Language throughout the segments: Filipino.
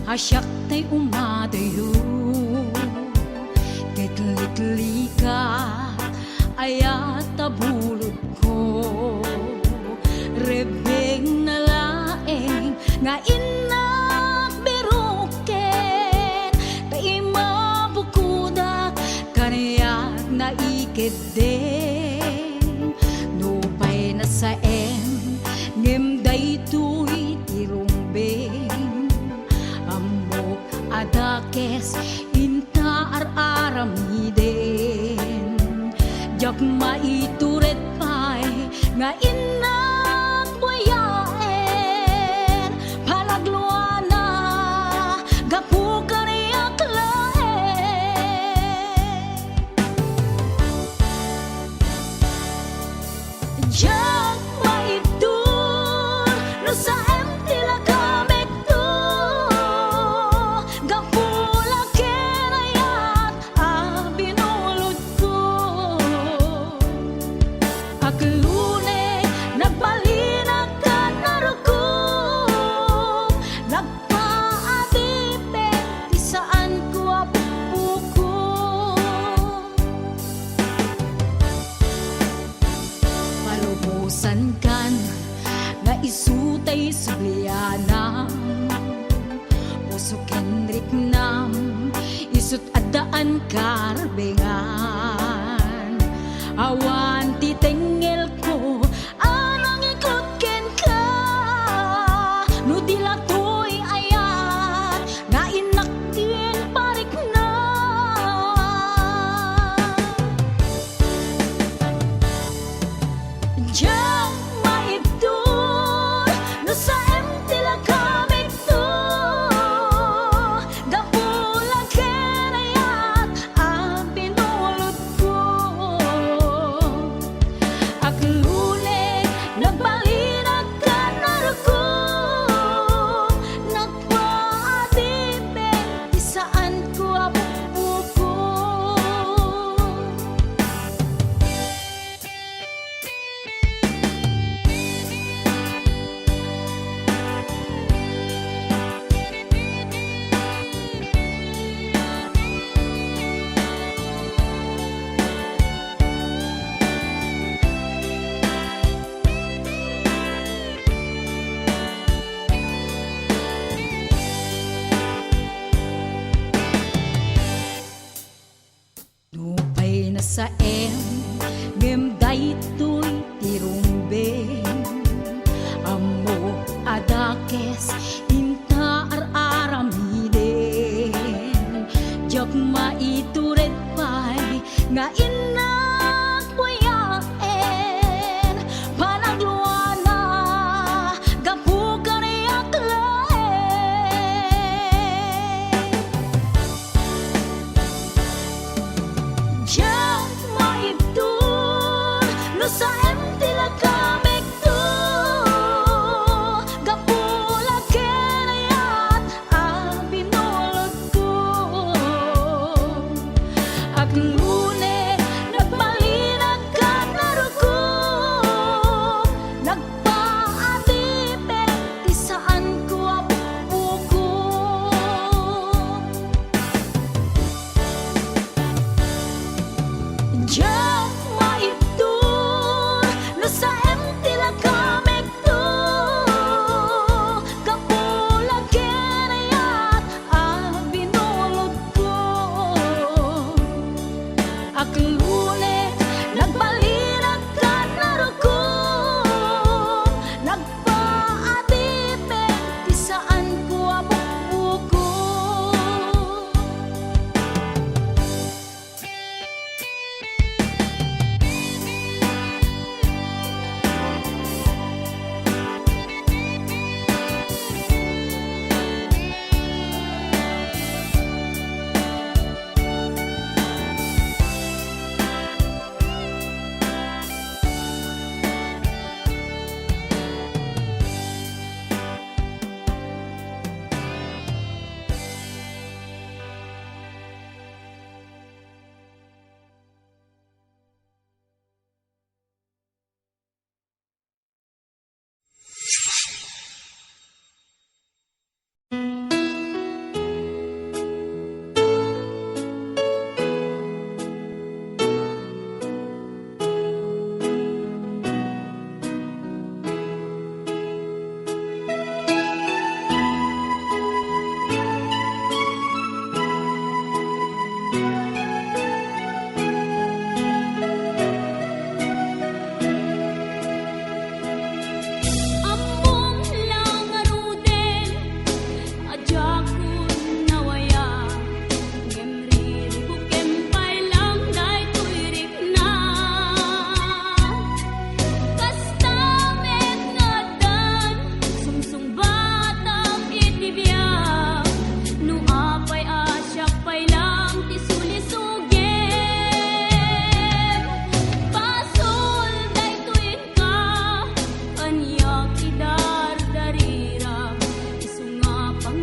Asyak tay umadayo Kitlikli ka ayat tabulod ko Rebeng na laeng nga inak biruken Tay mabukudak kanayak na ikeden Nupay na sa ngem daytoy tirumbeng Amok adakes inta aramiden Jak maituret pay nga inak buyaen Palagluana gapu kaniyak laen Jak maitur no sa tila kamek to Gapula kenayat binulod ko Aklune nagbalinag ka narukom Nagpaadipe di saan ko apuko Palubusan kan nga isutay sublianam Puso kenrik nam isut adaan karbengan Awan titengel ko anang ikot ken ka No dilatoy ayat nga inaktin parik na Diyan maibdur no sa tila kamig to Gapula kenayat binulod ko Aklune nagbalinag ka narukom Nagpaadipe di saan ko apupuko Nupay na sa ngem daytoy tirumbeng Amo adakes inta aramiden Jak maituret pay nga inak buyaen Panagluana gapu kaniyak laen Jak maibdur no sa tila kamek to Gapula kenayat binulod ko Aklune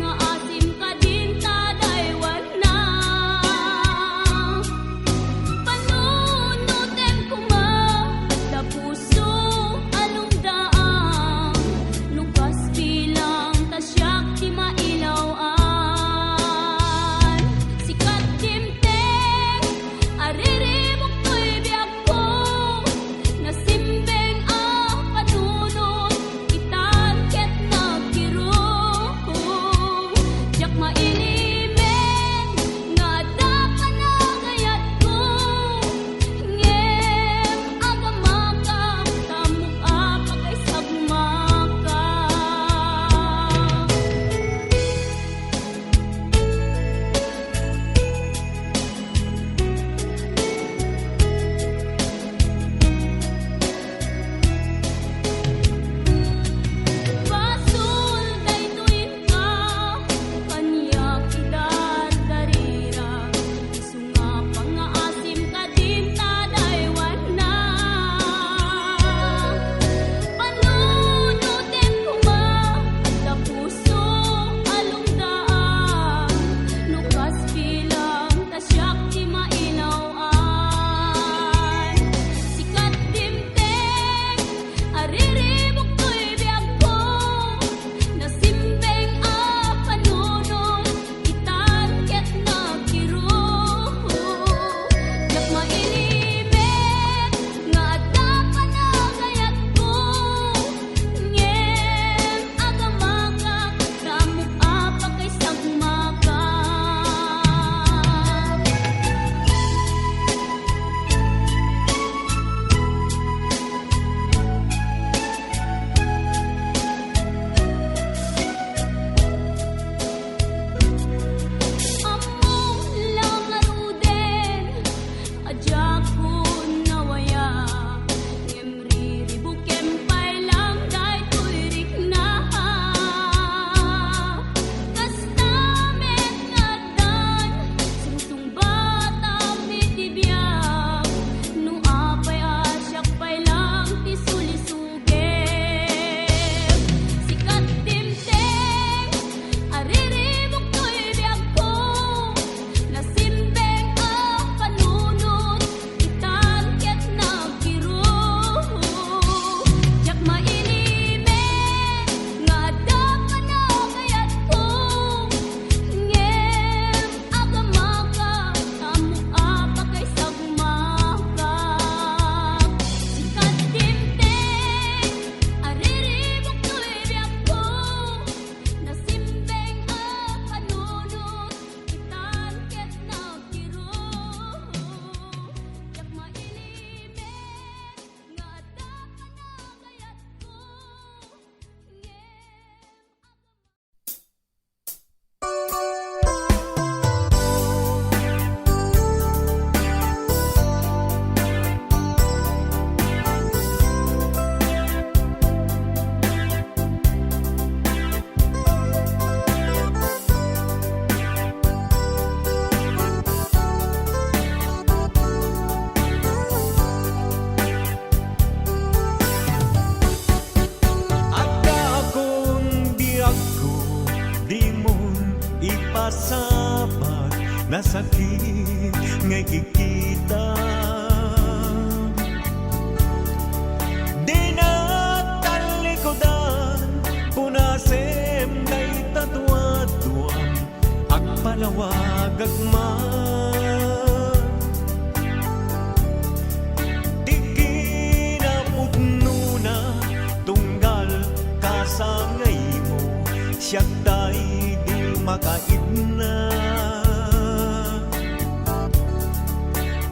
nga asim ka din taday wana. Panunutin ko ma da puso alungdaan, nugas bilang tasyak di mailawaan. Sikat dimteng ariribok ko'y biyag ko, nasimbeng ang panunod itan ket nagkiro. Diyak mailimen nga da panagayat ko, ngem agamaka kamukha pa kay sagmaka. Basul daytoy ka kanya kidar darira, isu nga pangaasim ka din taday wana. Panunutin ko ma da puso alungdaan, nukas bilang tasyak di mailawaan. Sikat dimteng ariribok ko'y biyag ko, nasimbeng ang panunod itan ket nagkiro. Diyak mailimen nga da panagayat ko, ngem agamaka kamukha pa kay sagmaka. Among lang aruden, adya ko nawaya, ngem riribukem pay lang daytoy rikna. Kastamet nga dan, sungsung bata mitibiyag, no apay asyak pay lang ti sulisugem. Sikat dimteng ariribok ko'y biyag ko, nasimbeng ang panunod itan ket nagkiro. Diyak mailimen nga da panagayat ko, ngem agamaka kamukha pa kay sagmaka. Sikat dimteng ariribok ko'y biyag ko, nasimbeng ang panunod itan ket nagkiro. Diyak mailimen nga da panagayat ko, Agda akong biyak ko, di mon ipasabak na sakit ngay kikita. Di na talikodan, punasem day tatuatuan, agpalawag agman. Di kinapudno na tunggal kasangay mo, siyak tay di makaidna.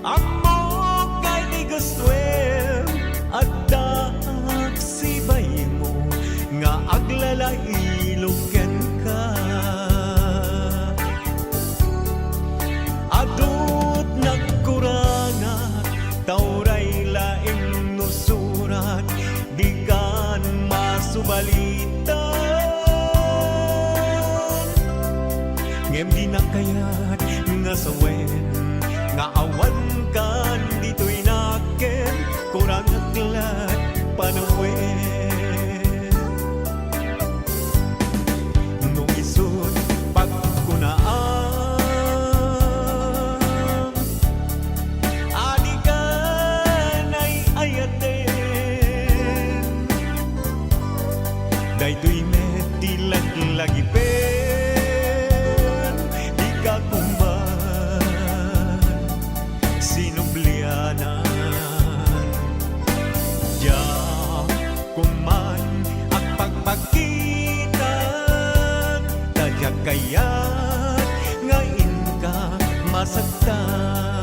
Amo kay di gustuem adda agsibay mo, nga aglalailoken ka. Adut nagkurangat, tauray laing nusurat, di kan masubalitan. Ngem di na kayat nga sawen, nga awan kan dito'y naken, kurang aglat panawen. Nung isod kayat nga inka masagtan.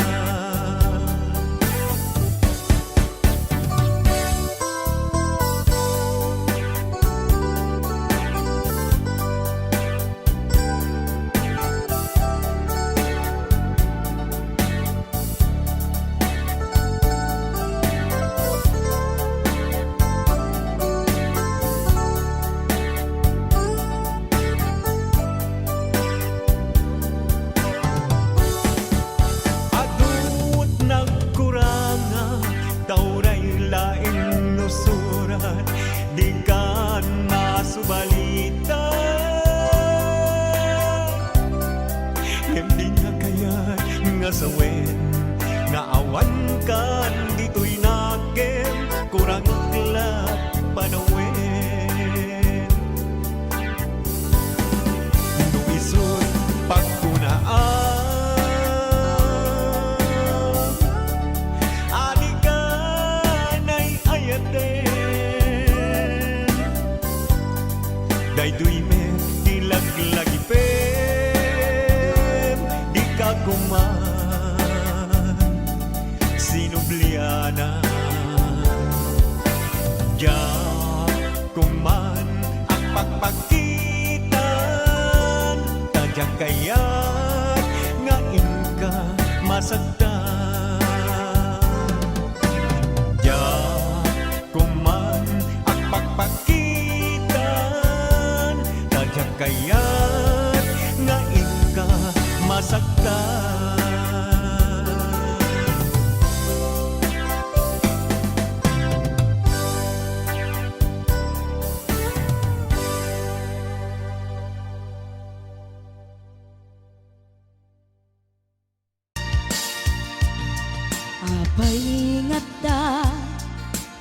Adut nagkuranga tauray laing nusurat di kan masubalita. Hindi nga kayat nga sawen nga awan kan dito'y nakem kurang aglat panawen. Nung isod pagkunaan alikanay ayaten daytoy met ilaglagipem di ka kuman sinubliana. Diyak kuman ang pagpakitan tadyak kayat nga inka masagdan. Diyak kuman ang pagpakitan tadyak kayat nga inka masagdan. Apay ingat da,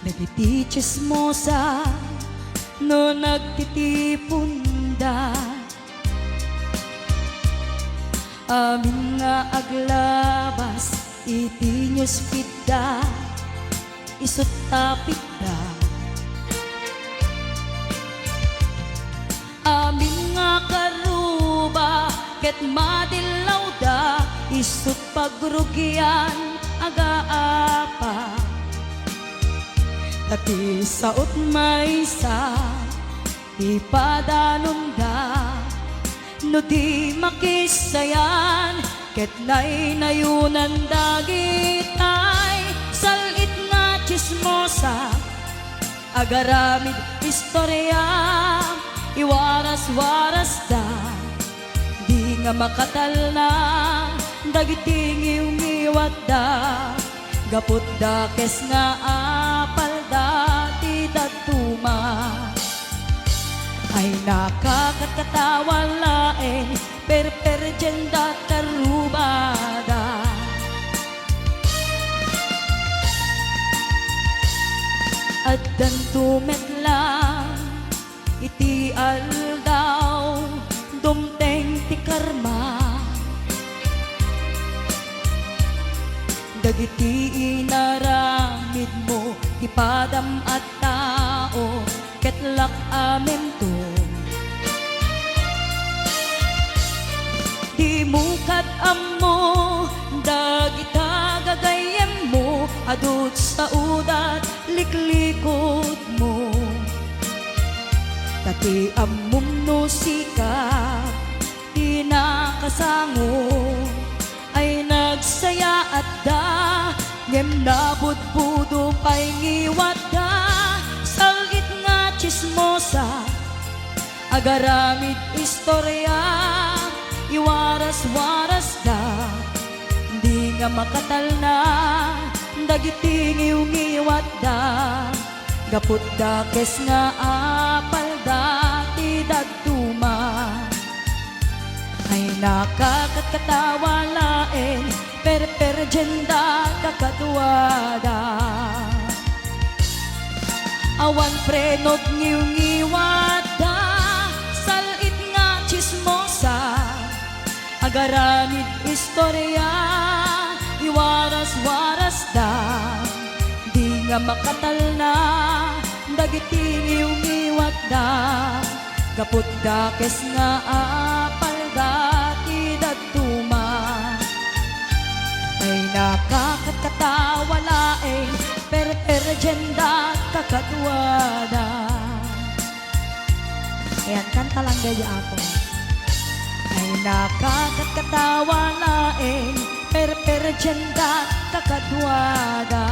nagiti chismosa, no nagtitipon da. Amin nga aglabas, iti nyos pida, isut tapik da. Amin nga karuba, ket madilaw da, isut pagrugyan aga-apa. Tati saot maysa ipadanon da, no di makisayan ket naynayunan dagitay. Salit nga chismosa agaramid istorya, iwaras-waras da di nga makatal na dagiting iwat da. Gapot da kes nga apal dati datuma, ay nakakatkatawa laeng perperjenda karubada. At dantumet lang iti aldaw dumteng ti karma, dagiti inaramid mo ipadam at tao ketlak amen to. Di mo kat ammo dagita gagayem mo adut sa udat liklikod mo. Tati ammum no sikap di nakasango, ay nagsaya at da ngem nabudbudo pay ngiwat da. Salit nga chismosa agaramid istorya, iwaras-waras da di nga makatal na dagiti ngiwat da. Gapot da kes nga apal dati daduma, ay nakakatkatawa laeng perperjenda kakatuwada. Awan prenot ngiwada, salit nga chismosa agaramid istorya, iwaras-waras da di nga makatal na dagiti ngiwat da. Gapot da kes nga apal da kakatwada. Ayan, kanta lang gaya ako. Ay nakakatawa laeng, per-perjenda kakatwada.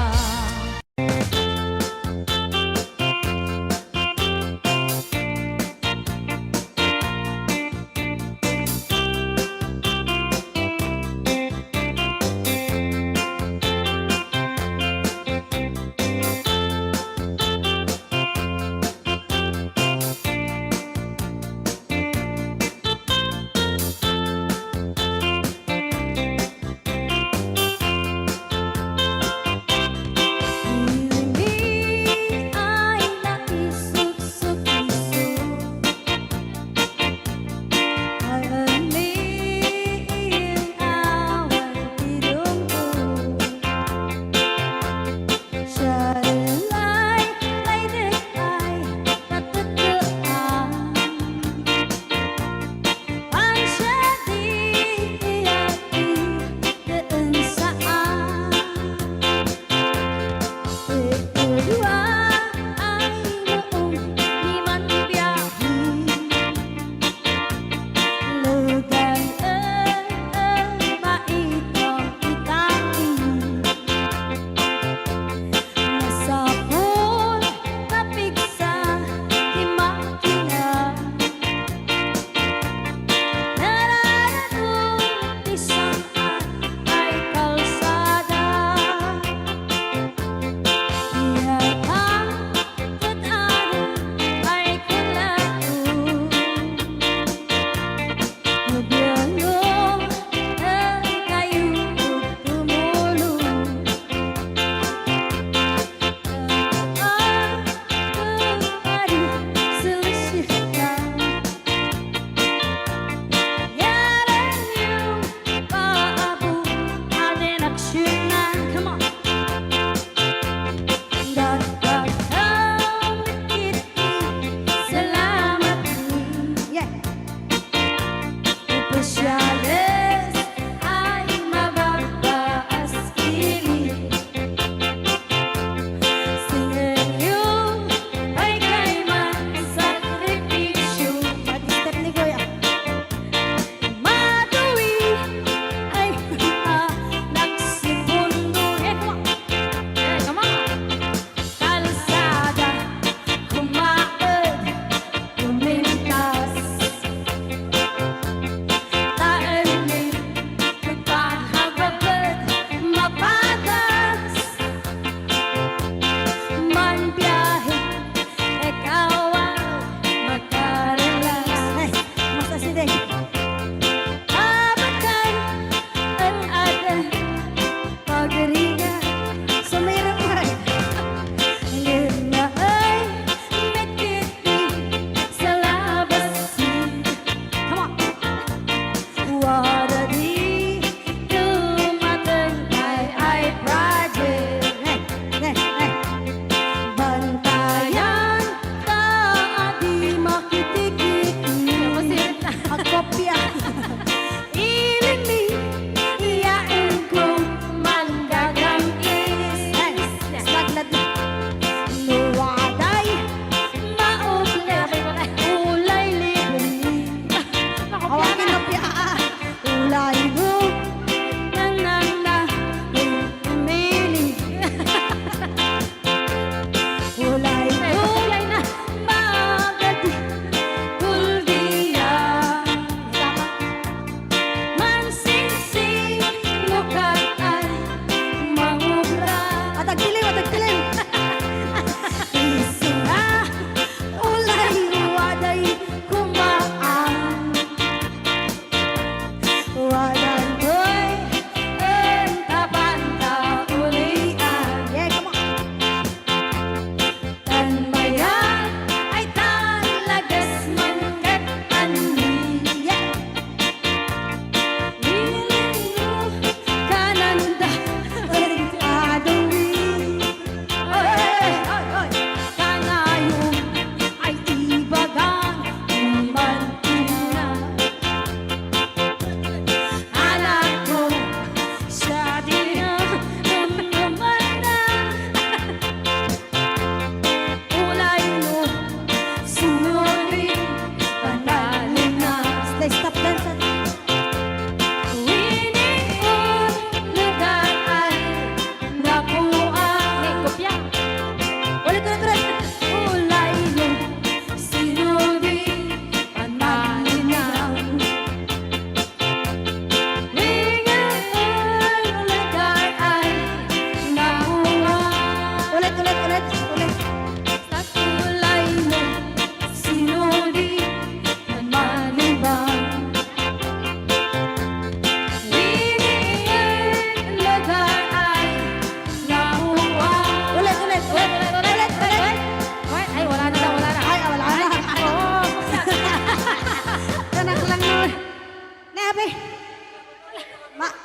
be.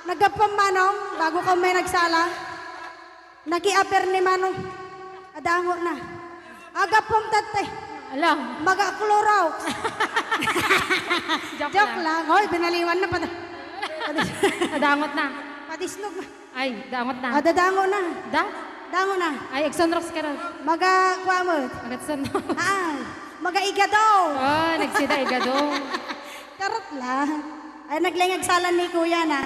Nagapam manong, bago ka may nagsala. Nakiaper ni manong. Adango na. Agapam tate. Alam. Magakluraw. Joke Joke lang. lang. Hoy, binaliwan na pa. Nadangot na. Patisnog na. Ay, dangot na. Dadango na. Da? Dango na. Ay, Exonrox ka rin. Magakwamot. Agatsunrox. Ah, magaiga daw. Oh, nagsida igado. Karot lang. Ay, naglingagsalan ni kuya na.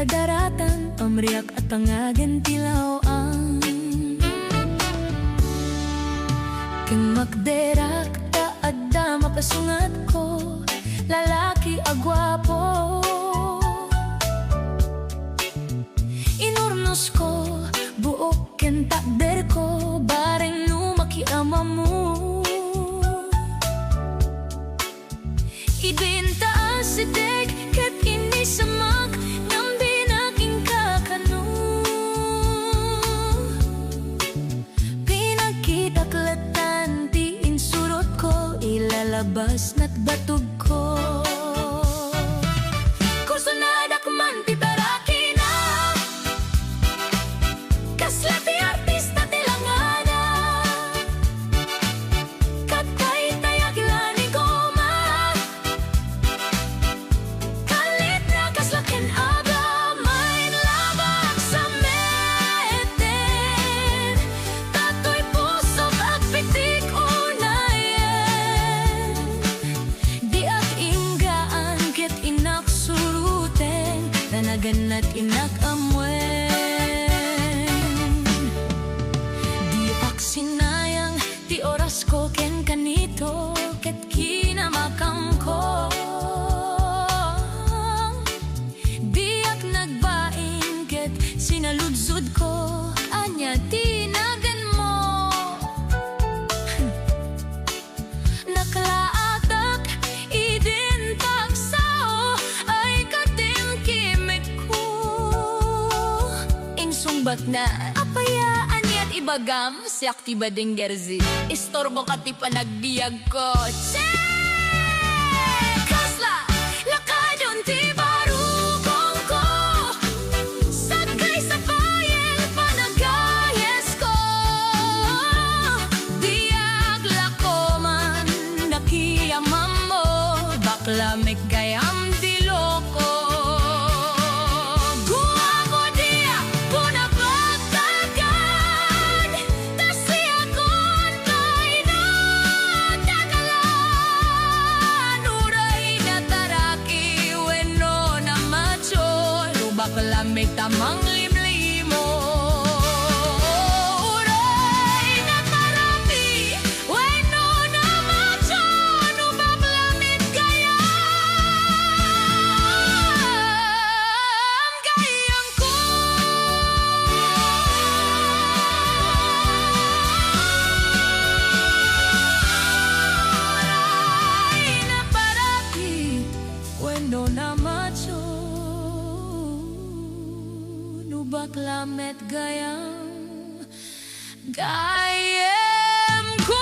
daratan, pamriyak at tangagan tilaw ang king magderak ta adda mapasungat ko, lalaki agwapo. Inurnos ko, buok ken takder ko, bareng numaki ama mo. Idinta asideg ket inisamak ngam binaking kakano. Pinagkitaklatan ti insurot ko, ilalabas na't batog ko. Kurso na dakman ti baraki na, kasla ti artista ti langana. Katay tayag lani goma, kalit na kaslaken aga, main labang sa meten. Tatoy puso pagpitik unayen, di at inggaan ket inaksuruten, tanagan at inakamwen. Di ak sinayang ti oras ko ken kanito, ket kinamakam ko. Di ak nagbain ket sinaludsod ko, anya tinagan mo. Naklaatak idin tagsao, ay katimkimik ko. Insungbat na apayaan niya't ibagam, si aktiba ding gerzi, istorbo ka ti panagbiag ko. Check! Kasla, lakadon ti barukong ko, sagay sa bayan panagayes ko. Diag lako man nakiyamam mo, bakla may kayam diloko. Guwamo dia punapagtagan, tasi akon kay natagalan. Uray na taraki wenno na macho, bakla may tamang limlimo. Uray na taraki wenno na macho, bakla may gayam ko. Uray na parati wenno na macho, bakla met gayam ko.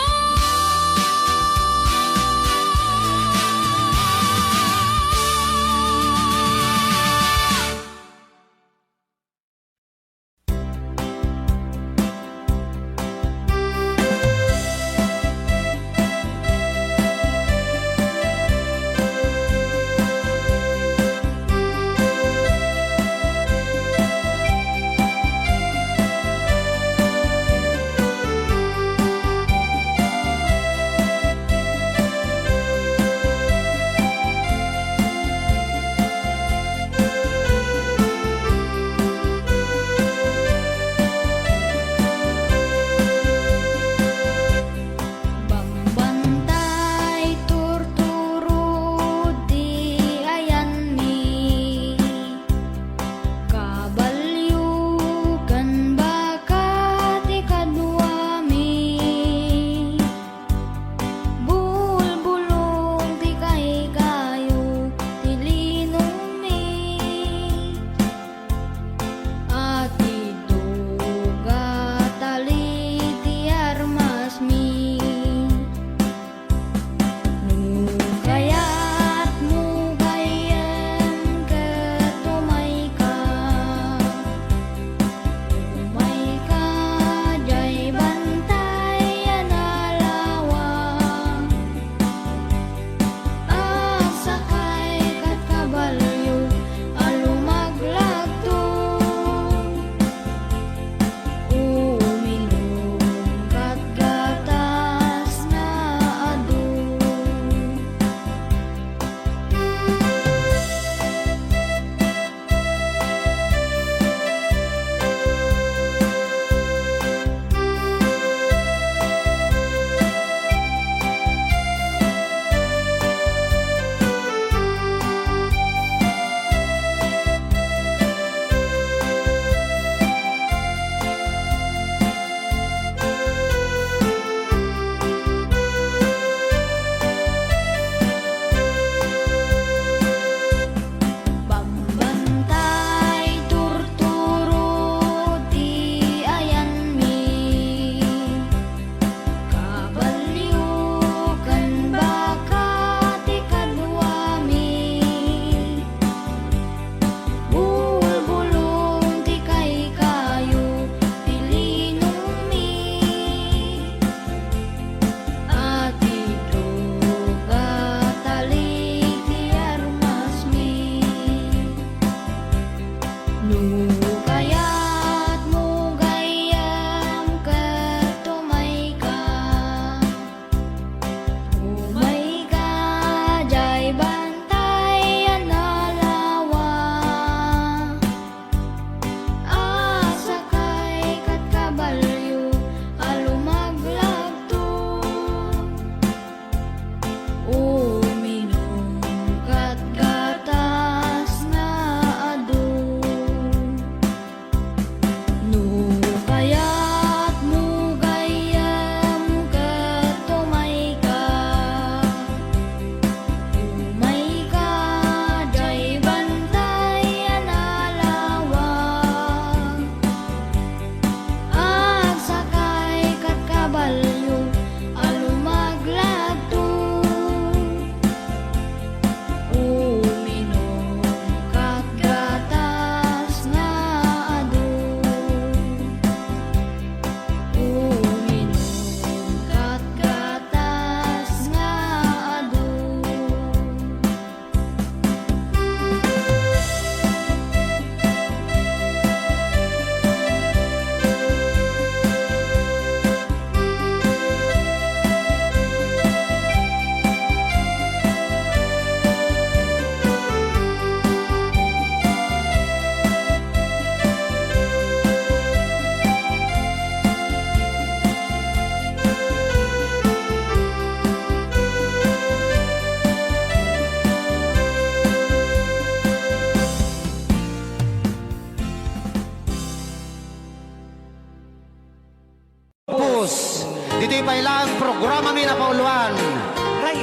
pailang programa mi na pauluan.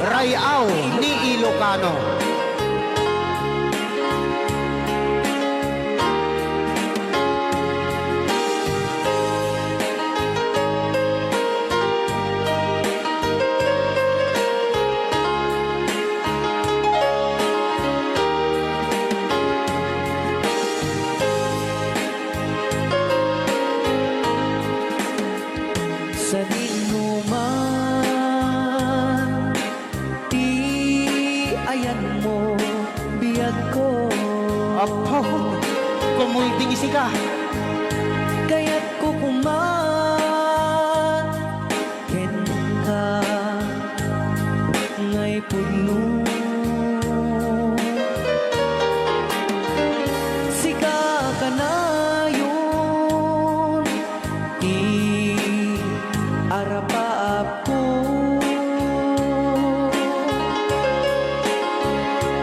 Rayaw ni Ilocano. Sa dinuman, di ayan mo biyag ko. Apo, kumulding isi ka. Kaya't ko kuman ken ka ngay puno. Sika ka na yun, arapaap ko.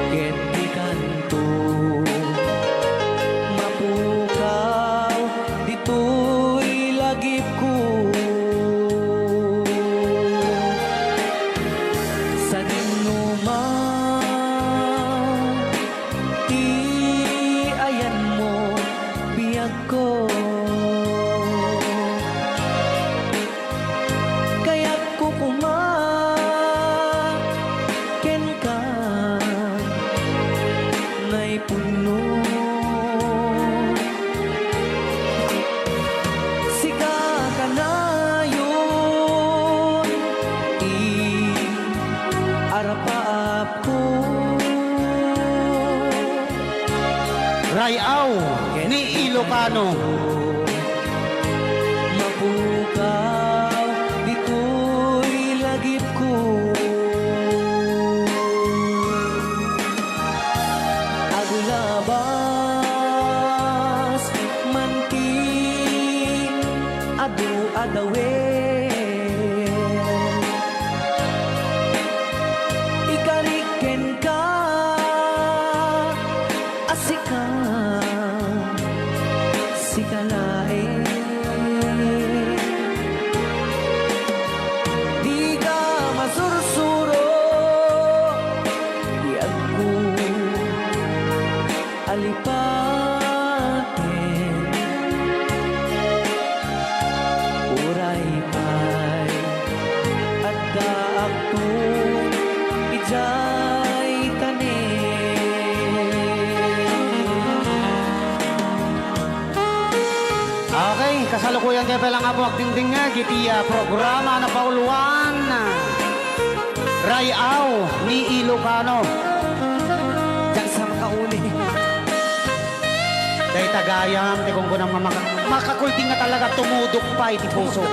Ket di kanto mapukaw, dito'y lagip ko. Sa dinuman, ayan mo biyag ko. Kaya't kukuman ken ka ngay puno. Sika ka na yun, arapaap ko. Rayaw ni Ilocano. Mapukaw, dito'y lagip ko. Agulabas, manti, adu-adawe. Ikariken ka, asika, sikalae. Di ka masursuro, di ako alipatin. Uray pa'y at kaakto, ijay tanin. Okay, kasalukuyan kayo palang nga po agdingding nga gitiya programa na pauluan. Rayaw ni Ilocano. Diyan sa makauli. Dahil tagayam, di kung kunang makakulting na talaga tumudok pa iti puso.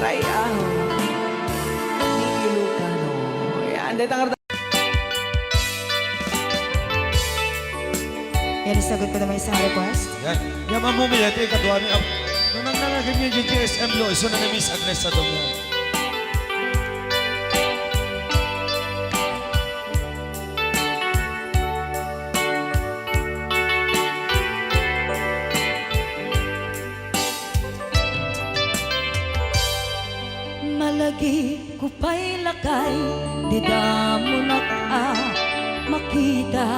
Rayaho ni Ilocano. Yan, dito ang Yan, isagot ko naman isang request. Yan. Yaman mo milet, kadwa ni Ab. Nung nangangaganyan yung TSM lo, iso na Miss Agnes sa doon. Malagi ko pa'y lakay, di damo makita.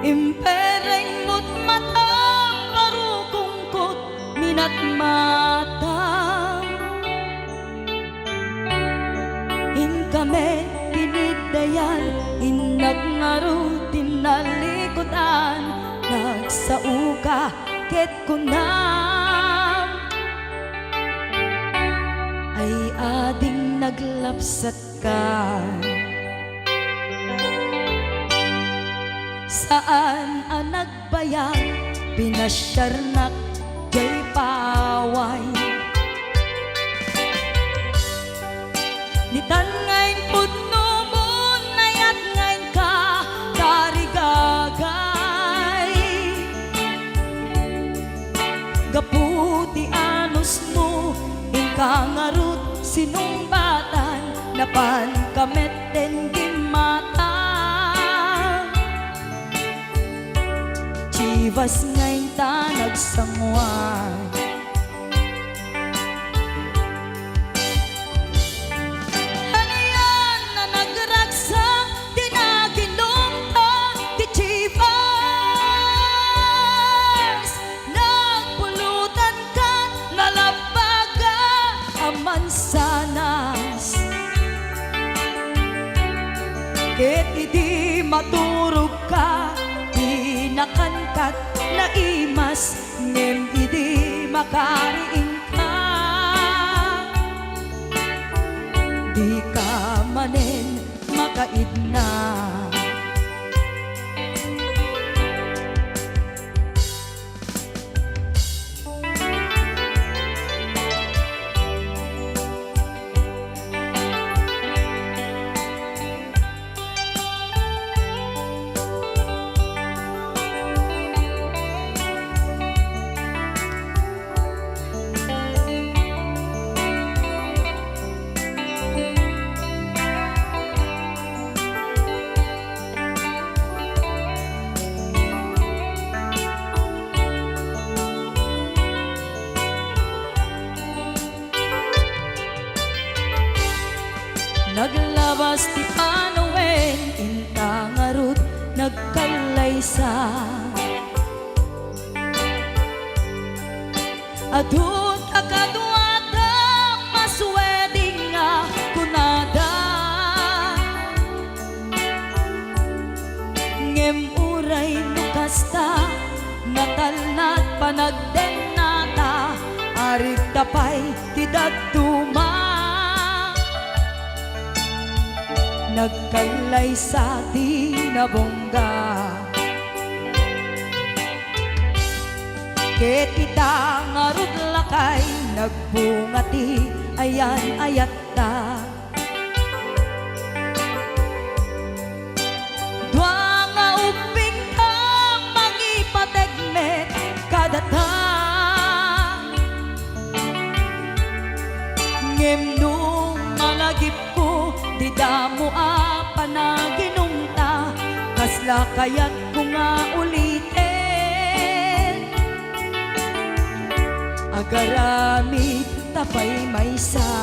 Impereng mo't mata, parukungkot, minat mata. In kami pinidayan, inagnaro tinalikutan, nagsauka ket kunam. Ay ading naglapsat ka. Saan ang nagbayag, pinasyarnak jay paway. Nitan ngayon pudno mo, nayat ngayon ka, karigagay. Gaputi anos mo, inkangarut sinumbatan, napan kamet den mata. Chivas ngayon ta nagsangwan. Ano yan na nagragsak, di naginom ta, di Chivas. Nagpulutan ka, nalabaga, aman sanas. Ket idi maturog ka, nakankat na imas, ngem idi makariing ka. Di ka manen makaidna. Naglabas ti Panawen, intangarut nagkalaysa. Adun akaduada, masweding nga kunada. Ngem uray nukasta, natalnat panagdenata, arig tapay ti daduma. Nagkalay sa tinabongga. Ket ita ngarud lakay, nagbungati ayan ayat ta. Dua nga uping ka, mangipategmet kadata. Ngem nung malagip ko, di damo panaginumta, kasla kaya't ko nga ulitin. Agaramit tapay maysa.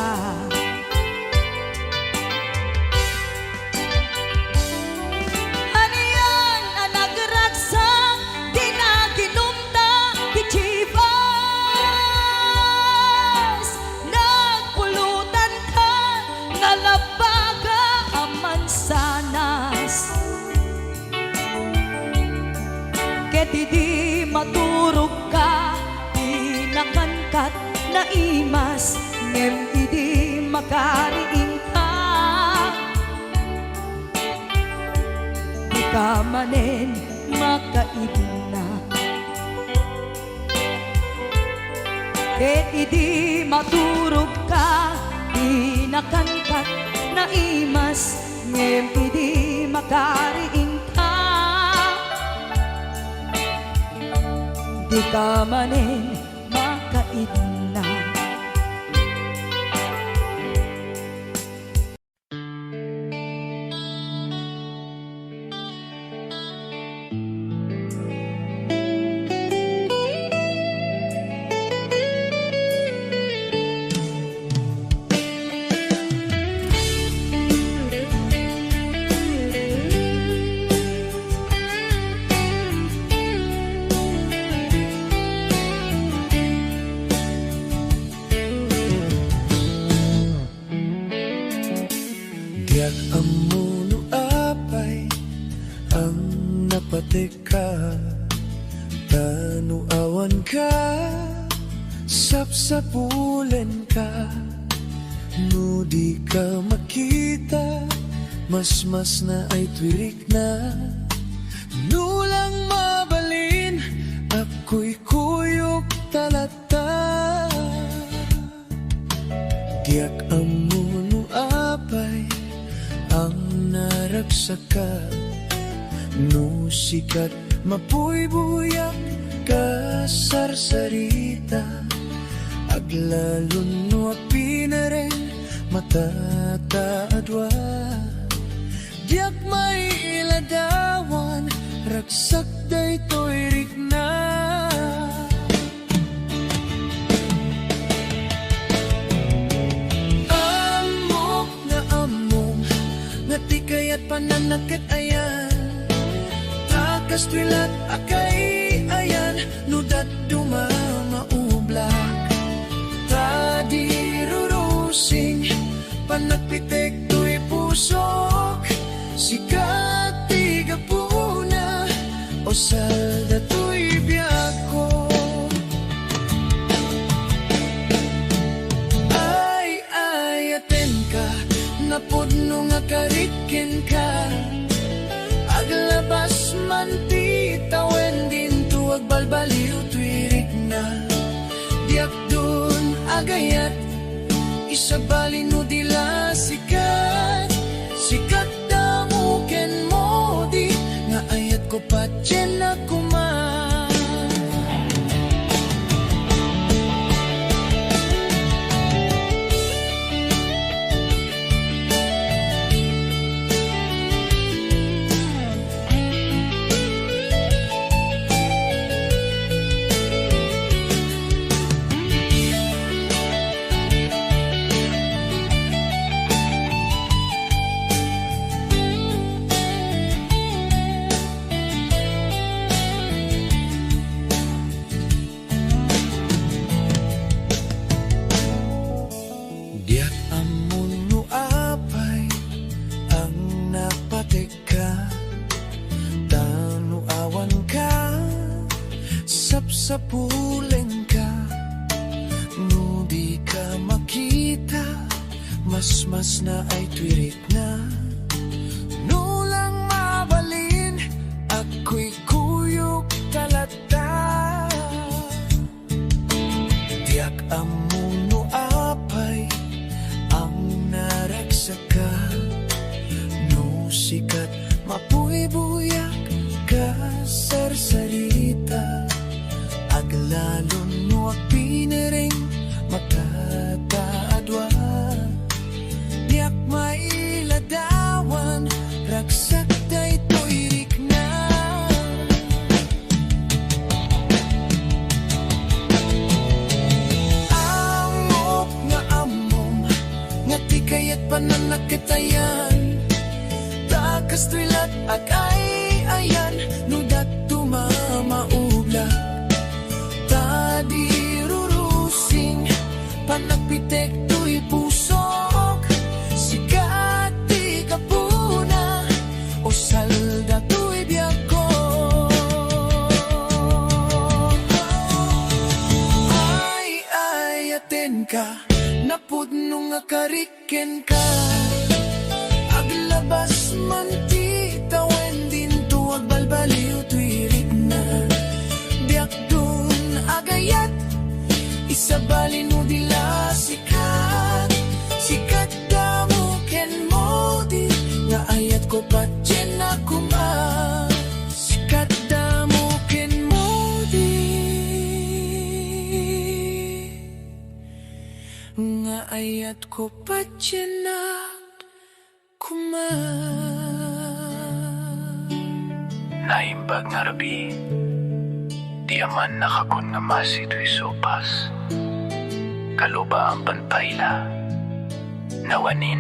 Ano yan ang nagragsak, di naginumta, di Chivas. Nagpulutan ka, nalabaga, aman sanas. Ket di maturog ka, di nakankat na imas, ngem idi makariing ka. Di ka manen makaibna. ket idi maturog ka, di nakantat na imas, ngem idi makariing ka. Di ka manen makaidna. Diyak amuno apay ang napatika, tanu awan ka, sapsapulen ka, no di ka makita, mas na ay twirik na, nulang mabalin, ako'y kuyok talata. Diyak amuno apay ang naragsaka, no sikat mapuybuyak ka sarsarita, aglalon no pinaren matataadwa. Diyak may iladawan, ragsak daytoy rikna. Kaya't pananakit ayan, takas twilat akay ayan, nudat dumamaublak, tadirurusing, panagpitek to'y pusok, sikat tigapuna, o salda to'y biyako. Ay, aten ka, napudno nga karikin ka, aglabas man ti tawen din tuwag balbaliw twirik na. Diyak dun agayat, isabali no dila sikat, sikat damuken mo di, nga ayat ko patyen na kuman. Diyak amuno apay ang napateka, tanu awan ka, sapsapulen ka, no di ka makita, mas na ay twirik na, nulang mabalin, ako'y kuyok talata. Diyak amuno apay ang naragsaka, no sikat mapuybuyak ka sarsarita, aglalon no pinering matataadwa. Diyak mailadawan, ragsak daytoy rikna. Amok nga amom, nga ti kaya't pananakit ayan, takas twilat akay ayan, nudat dumamaublak, tadirurusing, panagpitek to'y pusok, sikat di kapuna, o salda to'y biyako. Ay, aten ka, napudno nga kariken ka, aglabas man ti tawen din tuwag balbaliw twirik na. Diyak dun agayat, sa balin mo dila sikat. Sikat damo ken mo di nga ayat ko patyen ako ma. Sikat damo ken mo di nga ayat ko patyen ako ma. Naimbag nga rabi, di aman nakakon nga masito'y sopas. Kaluba ang panpayla, nawanin.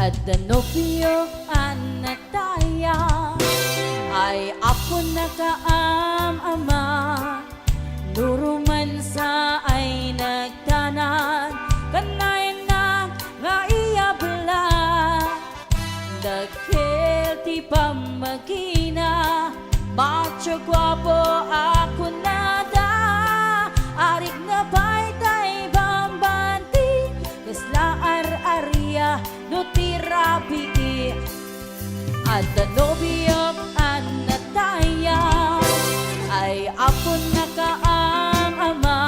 At the nobyo anataya ay apo na kaam-ama. Nuruman sa ay nagtanan kanayan na nga iyabla. Dagkel ti pamagina macho guwapo ako nada. Arik na baytay bambanti kasla ar-arya no tirabi. At the nobyo anataya ay apo na kaam-ama.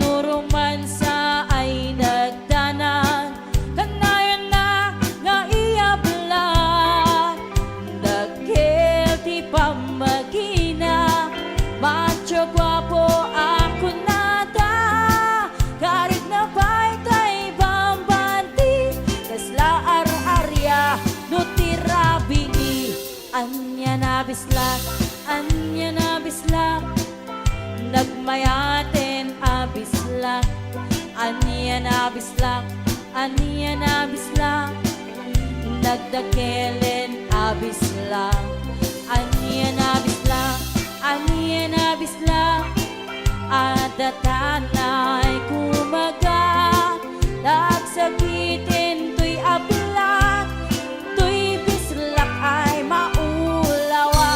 Nuruman sa ay nagdanan kanayan na nga iyabla. Dagkel ti pamagina macho guwapo ako nada. Karig na baytay bambanti kasla ar-arya no tirabi. Anya na bislak, anya na bislak, nagmayaten abislak. Anya na bislak, anya na bislak, nagdakelen abislak. Anya na bislak, anya na bislak, adatanay kumaga. Nagsakitin to'y ablak, to'y bislak ay maulawa.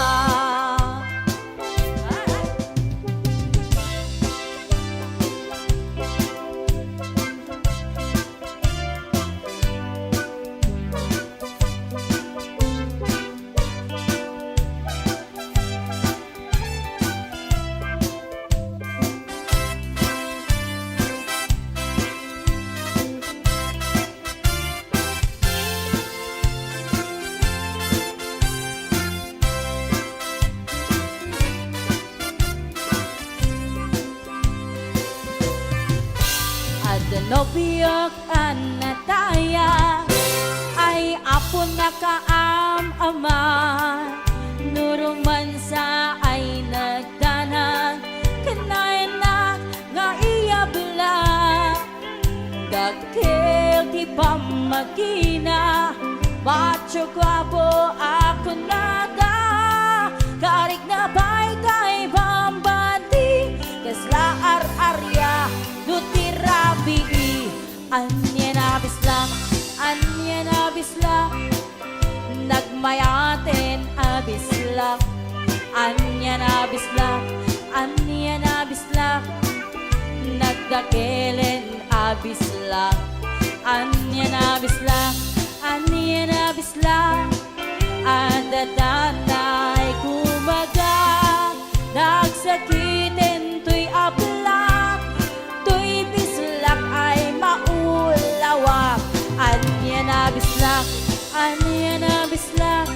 Nobiyok anataya ay apo na kaam-ama. Nuruman sa ay nagdanan kanayan na nga iyabla. Dagkel ti pamagina macho guwapo ako nada. Karik na baytay bambanti kasla ar-arya no tirabi. Anya na bislak, anya na bislak, nagmayaten abislak. Anya na bislak, anya na bislak, nagdakelen abislak. Anya na bislak, anya na bislak, adatanay kumaga. Nagsakitin to'y ablak, to'y bislak ay maulawa. Anya na bislak, anya na bislak,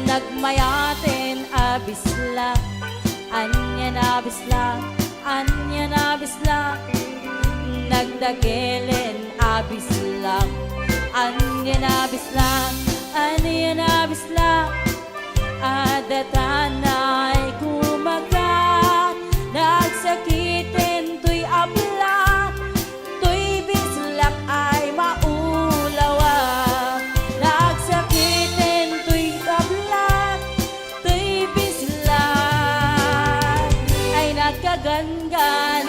nagmayaten abislak. Anya na bislak, anya na bislak, nagdakelen abislak. Anya na bislak, anya na bislak, adatanay kumaga. Nagsakitin to'y ablak, to'y bislak ay maulawa. Nagsakitin to'y ablak, to'y bislak ay nagkaganganan.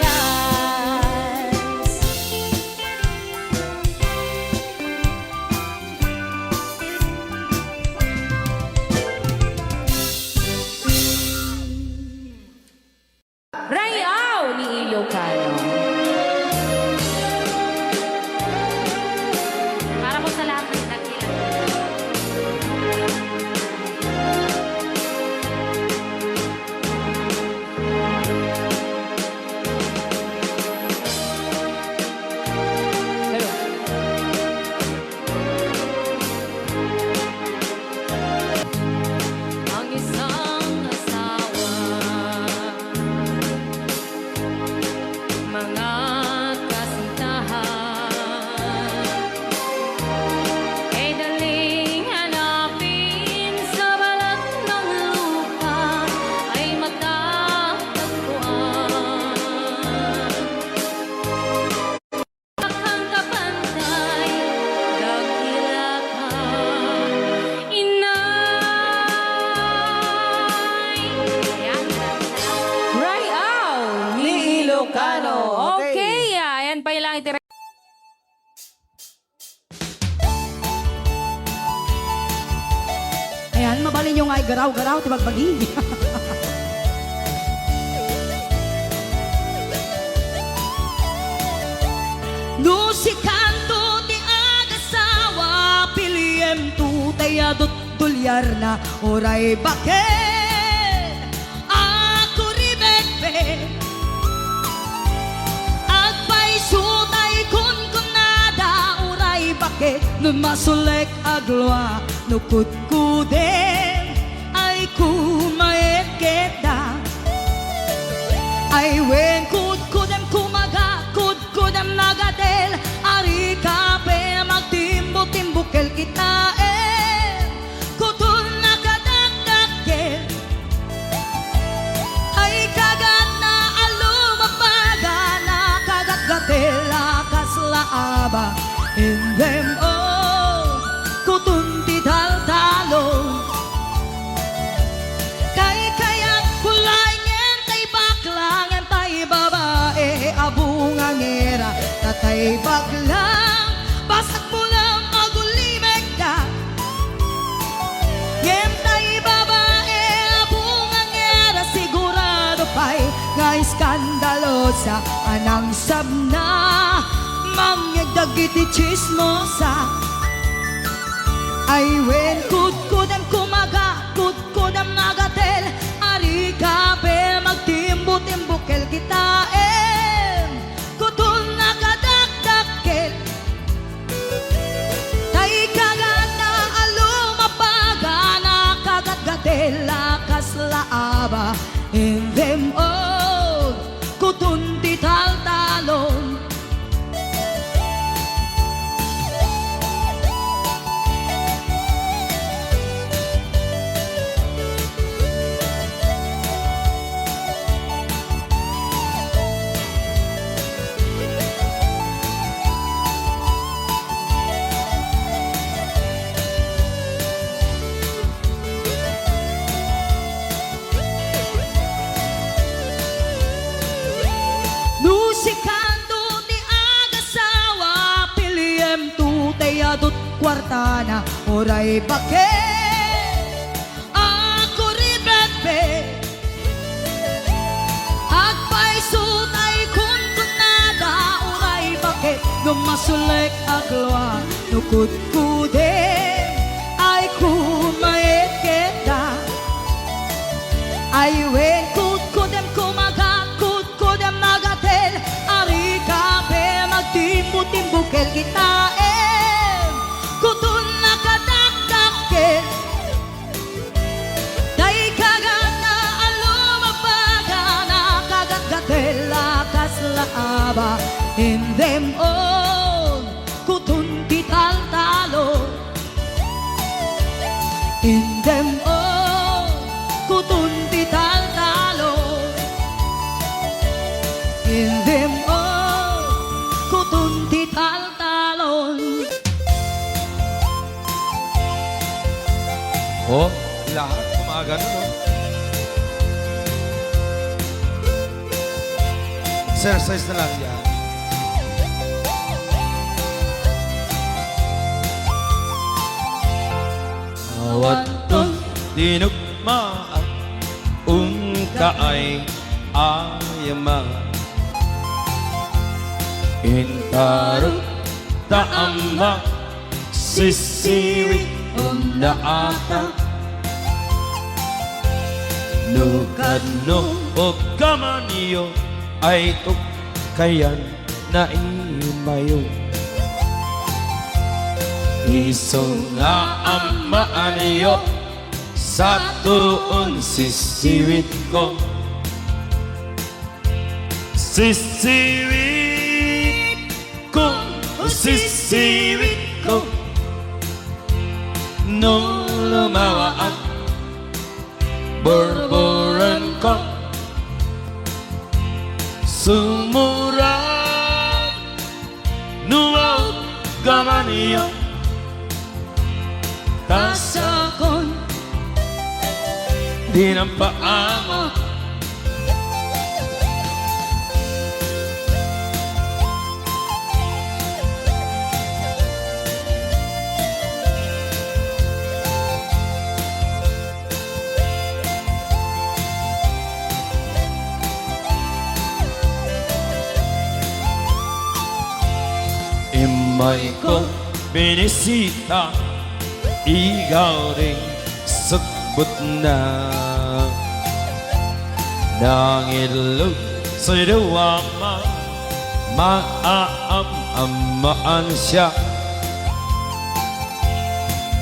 Ayan, mabalin nyo nga ay garaw-garaw, tibagbagi. No si kanto ti agasawa piliem tu tayadot tulyar na oray bakit ako ribetbe agpay sutay kun kunada oray bakit nun masulek agloa no kutkudem ay kumaet kita ay wen kudkudem kumaga kudkudem nagadel ari kape magtimbo-timbukel kita kutul nagadagdagel ay kagat na alumapaga na kagatgatela kaslaaba in them all kutunti dal-talon kay kaya't pulay ngentay baklang ngentay babae abungang era tatay baklang basak mo lang agulimeg ka ngentay babae abungang era sigurado pa'y nga iskandalosa anang sabna mangyagdagiti chismosa ay wen kudkudam kumaga kudkudam nagatel ari kape magtimbo-timbukel kita kutul nagadagdagkel tay kagat na alumapaga na kagatgatel kaslaaba in them all kutunti tal-talon Nusikando ti agasawa piliem tu tayadot kwartana oray bakit ako ribetbe agpay sutay kun kunada oray bakit gumasulek agloa nukudkude ay kumaet kita ay wen kudkudem kumaga kudkudem nagatel ari kape magtimbo-timbukel kita kutul nakadakdakkel day kagat na alumapaga na kagatgatela kaslaaba in them all kutunti tal-talo in them all kutunti tal-talo in them all kutunti tal-talon. Oh, lahat kumagano, no? Exercise na lang yan. Awat dinugmaan kaay ayama intarot taama sisiwi ata nukadno o kamaniyo ay kayan na imayo iso nga amaan niyo sa tuon sisiwit ko sisiwit ko sisiwit ko no lumawa at borboran ko sumurad nuwaw gamaniyo tasakon di ng paamo may kong binisita, ikaw rin sagbot na. Nangilog sa'y duwama, maaam-amaan siya.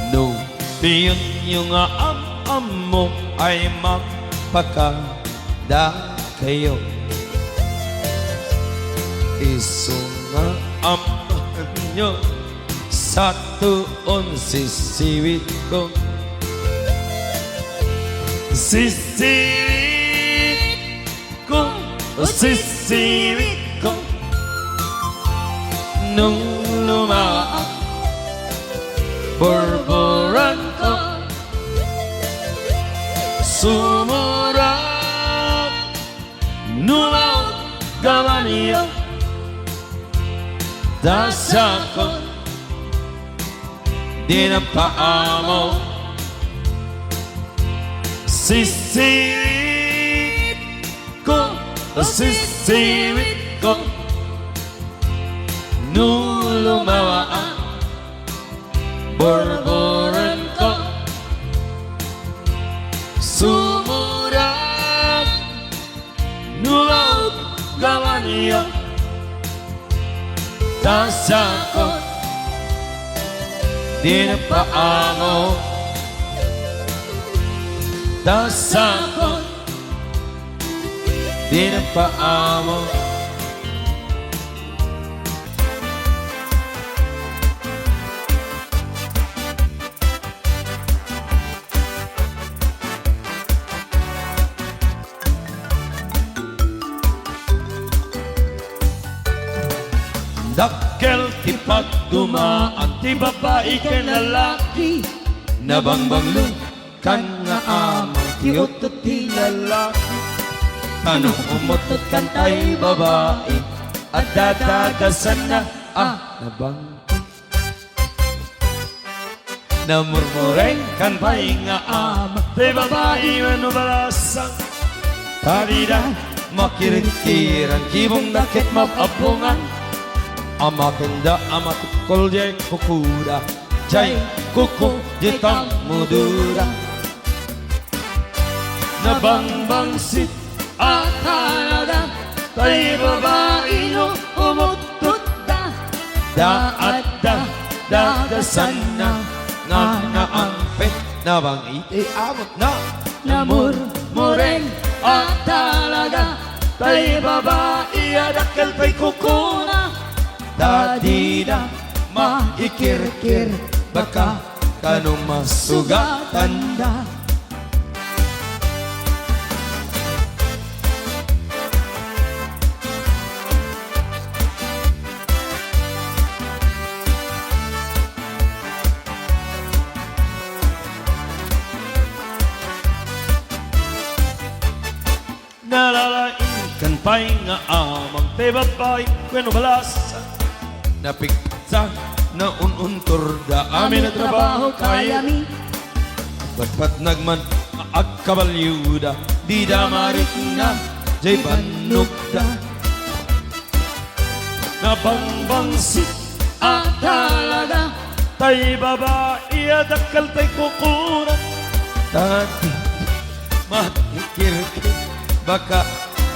No, piyon yung am mo ay magpakada kayo. Isungaaman nyo sa tuon sisiwit ko. Sisiwit ko, sisiwit ko, nung lumaang borboran ko. Sumurap, numaw, gamaniyo, dasakot, di na paamo. Sisiwit ko, sisiwit ko, nung lumawa ang borboran ko. Sumurap, numaw, gamaniyo, dasakot, di na paamo. Dasakot, di na paamo. Dakkel ti pagdumaan, ti babae ka lalaki, nabangbanglong kan nga amang ti utot ti lalaki. Tanong umutot kan tay babae, at dadagasan na nabangki. Namurmureng kan pay nga amang ti babae manubalasang. Tarida makirikiran, kibong nakit mapabungan. Amakenda amatukol jay kukuda, jay kuku jitang mudura. Nabangbangsit at talaga, tay babae no umutut da. Daat dagasan na, nga naampet na bang iti amot na. Namurmureng at talaga, tay babae adakal pa'y kukuna. Dadi na maikirkir, baka kanong masugatan na. Nalalain kan pa'y nga amang te babae kweno balasa. Napigsa na ununturda amin na trabaho kayami. Batpat nagman agkabalyuda, di damarit na jay banugda. Nabangbangsit at talaga, tay babae adakal tay kukuran. Tati matikirkir, baka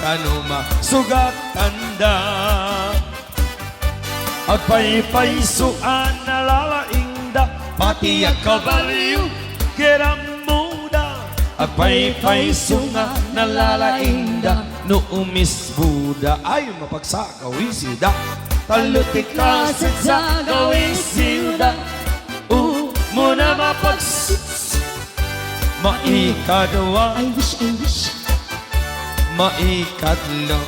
kano masugatan da. At paypaysuan nalalaing da, pati ang kabalyo kiramuda. At paypaysuan nalalaing da, no umis Buda ay mapagsagawi sida. Talutik ka sa gawin sida, muna mapagsis. Maikadwa, I wish. maikadlo,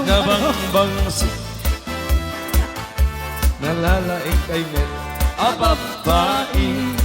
nabangbangsit, nalalaing kay met, ababae.